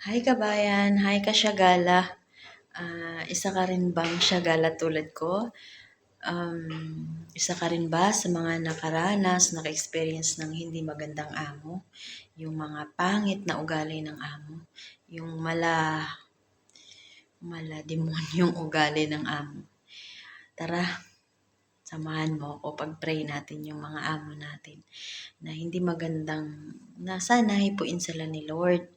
Hi kabayan, hi kasyagala. Isa ka rin bang syagala tulad ko? Isa ka rin ba sa mga nakaranas, naka-experience ng hindi magandang amo? Yung mga pangit na ugali ng amo? Yung mala demonyong ugali ng amo? Tara, samahan mo ako pag-pray natin yung mga amo natin na hindi magandang, na sana hipuin sila ni Lord,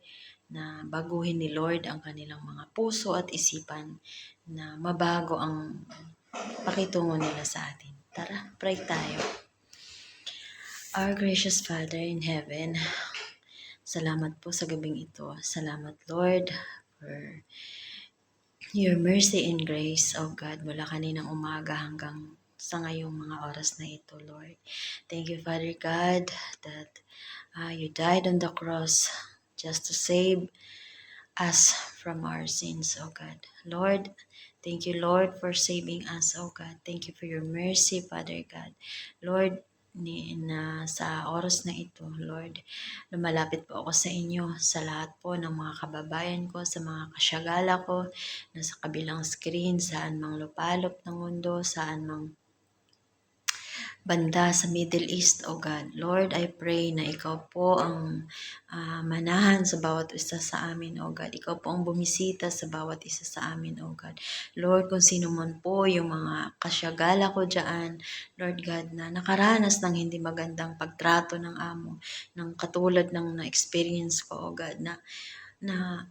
na baguhin ni Lord ang kanilang mga puso at isipan, na mabago ang pakitungo nila sa atin. Tara, pray tayo. Our gracious Father in heaven, salamat po sa gabing ito. Salamat Lord for your mercy and grace, oh God, mula kaninang umaga hanggang sa ngayong mga oras na ito, Lord. Thank you, Father God, that you died on the cross just to save us from our sins, oh God. Lord, thank you, Lord, for saving us, oh God. Thank you for your mercy, Father God. Lord, na sa oras na ito, Lord, lumalapit po ako sa inyo, sa lahat po ng mga kababayan ko, sa mga kasyagala ko, na sa kabilang screen, saan mang lupalop ng mundo, saan mang banda sa Middle East, O God. Lord, I pray na ikaw po ang manahan sa bawat isa sa amin, O God. Ikaw po ang bumisita sa bawat isa sa amin, O God. Lord, kung sino man po yung mga kasyagala ko dyan, Lord God, na nakaranas ng hindi magandang pagtrato ng amo, ng katulad ng na-experience ko, O God, na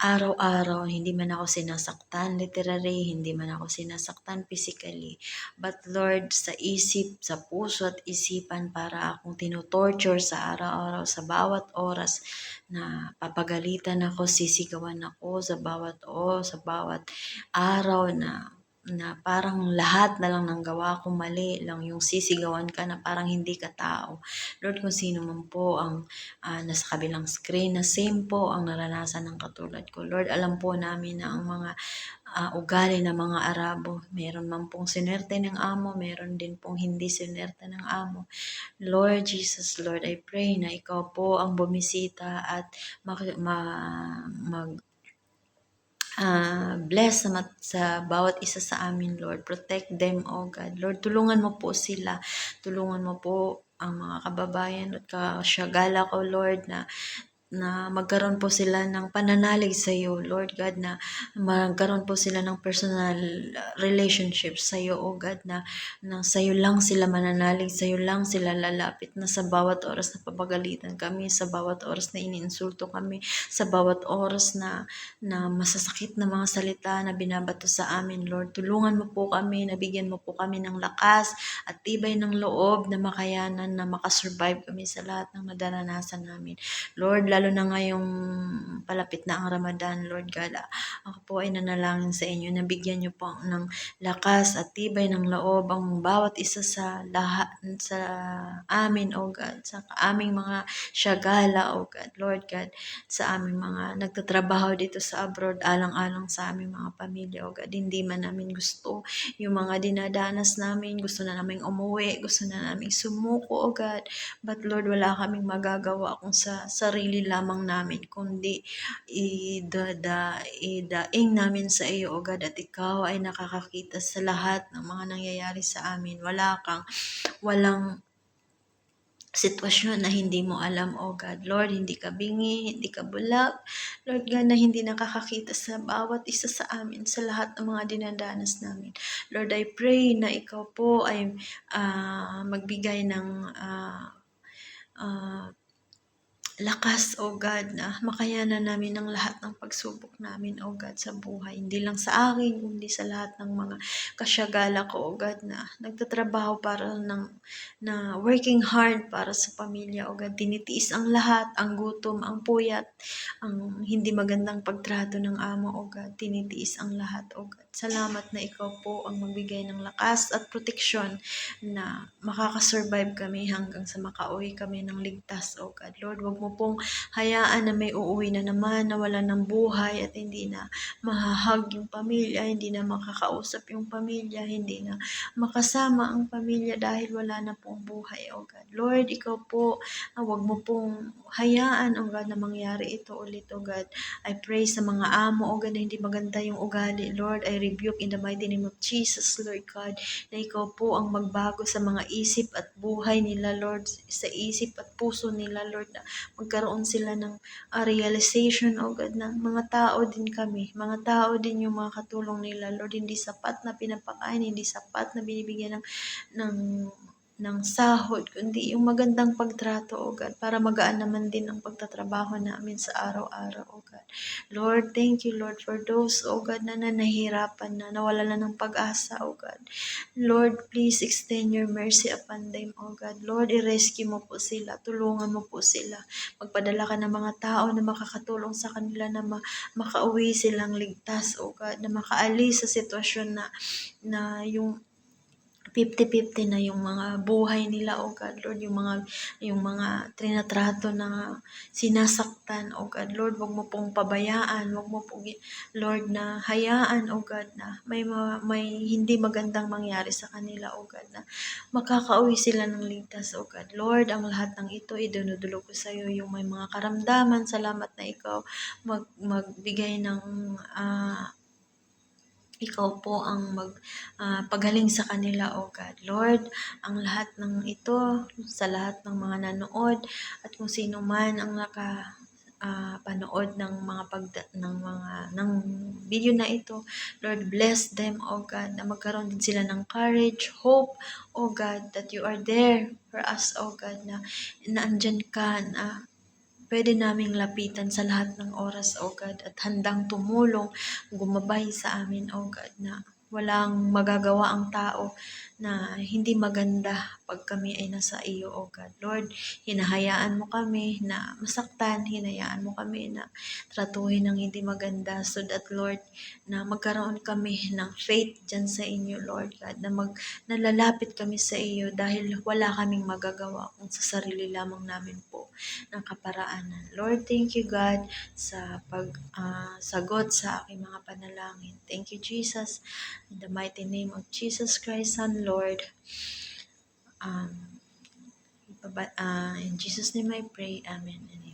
araw-araw hindi man ako sinasaktan literally, hindi man ako sinasaktan physically. But Lord, sa isip, sa puso at isipan, para akong tinotorture sa araw-araw, sa bawat oras na papagalitan ako, sisigawan ako sa bawat araw na parang lahat na lang ng gawa ko mali lang, yung sisigawan ka na parang hindi ka tao. Lord, kung sino man po ang nasa kabilang screen na same po ang naranasan ng katulad ko. Lord, alam po namin na ang mga ugali ng mga Arabo, meron man pong sinerte ng amo, meron din pong hindi sinerte ng amo. Lord Jesus, Lord, I pray na ikaw po ang bumisita at bless sa bawat isa sa amin, Lord. Protect them, oh God. Lord, tulungan mo po sila. Tulungan mo po ang mga kababayan at kasyagala ko, Lord, na magkaroon po sila ng pananalig sa iyo, Lord God, na magkaroon po sila ng personal relationship sa iyo, oh God, na sa iyo lang sila mananalig, sa iyo lang sila lalapit, na sa bawat oras na papagalitan kami, sa bawat oras na iniinsulto kami, sa bawat oras na masasakit na mga salita na binabato sa amin, Lord. Tulungan mo po kami, nabigyan mo po kami ng lakas at tibay ng loob na makayanan, na makasurvive kami sa lahat ng nadaranasan namin. Lord, lalo na ngayong palapit na ang Ramadan, Lord God, ako po ay nanalangin sa inyo na bigyan niyo po ng lakas at tibay ng loob ang bawat isa sa amin, O God, sa aming mga syagala, O God, Lord God, sa aming mga nagtatrabaho dito sa abroad, alang-alang sa aming mga pamilya, O God. Hindi man namin gusto yung mga dinadanas namin, gusto na namin umuwi, gusto na namin sumuko, O God, but Lord, wala kaming magagawa kung sa sarili lamang namin, kundi idaing namin sa iyo, O God, at ikaw ay nakakakita sa lahat ng mga nangyayari sa amin. Walang sitwasyon na hindi mo alam, O God. Lord, hindi ka bingi, hindi ka bulag. Lord God, na hindi nakakakita sa bawat isa sa amin, sa lahat ng mga dinadanas namin. Lord, I pray na ikaw po ay magbigay ng lakas, O God, na makayanan namin ang lahat ng pagsubok namin, O God, sa buhay. Hindi lang sa akin, kundi sa lahat ng mga kasyagala ko, O God, na nagtatrabaho na working hard para sa pamilya, O God. Tinitiis ang lahat, ang gutom, ang puyat, ang hindi magandang pagtrato ng amo, O God. Tinitiis ang lahat, O God. Salamat na ikaw po ang magbigay ng lakas at proteksyon na makakasurvive kami hanggang sa makauwi kami ng ligtas, O God. Lord, wag mo mo pong hayaan na may uuwi na naman na wala ng buhay at hindi na mahahag yung pamilya, hindi na makakausap yung pamilya, hindi na makasama ang pamilya dahil wala na pong buhay, O God. Lord, ikaw po, wag mo pong hayaan, O God, na mangyari ito ulit, O God. I pray sa mga amo, O God, na hindi maganda yung ugali, Lord. I rebuke in the mighty name of Jesus, Lord God, na ikaw po ang magbago sa mga isip at buhay nila, Lord, sa isip at puso nila, Lord, na magkaroon sila ng realization, O God, na mga tao din kami, mga tao din yung mga katulong nila, Lord, hindi sapat na pinapakain, hindi sapat na binibigyan ng ng sahod, kundi yung magandang pagtrato, O God, para magaan naman din ang pagtatrabaho namin sa araw-araw, O God. Lord, thank you, Lord, for those, O God, na nahihirapan na, nawala na ng pag-asa, O God. Lord, please extend your mercy upon them, O God. Lord, i-rescue mo po sila, tulungan mo po sila. Magpadala ka ng mga tao na makakatulong sa kanila na makauwi silang ligtas, O God, na makaalis sa sitwasyon na yung 50-50 na yung mga buhay nila, O God, Lord, yung mga trinatrato na sinasaktan, O God, Lord, wag mo pong pabayaan, wag mo pong, Lord, na hayaan, O God, na may hindi magandang mangyari sa kanila, O God, na makakauwi sila ng ligtas, O God. Lord, ang lahat ng ito idinudulog ko sa iyo, yung may mga karamdaman, salamat na ikaw magbigay ng ikaw po ang paghaling sa kanila, O God. Lord, ang lahat ng ito, sa lahat ng mga nanood, at kung sino man ang panood ng ng video na ito, Lord, bless them, O God, na magkaroon din sila ng courage, hope, O God, that you are there for us, O God, na andyan ka, na pwede naming lapitan sa lahat ng oras, O God, at handang tumulong, gumabay sa amin, O God, na walang magagawa ang tao na hindi maganda pag kami ay nasa iyo, O God. Lord, hinahayaan mo kami na masaktan, hinayaan mo kami na tratuhin ng hindi maganda so that, Lord, na magkaroon kami ng faith dyan sa inyo, Lord God, na nalalapit kami sa iyo dahil wala kaming magagawa kung sa sarili lamang namin po ng kaparaanan. Lord, thank you, God, sa sagot sa aking mga panalangin. Thank you, Jesus. In the mighty name of Jesus Christ, Son, Lord. In Jesus' name I pray. Amen and amen.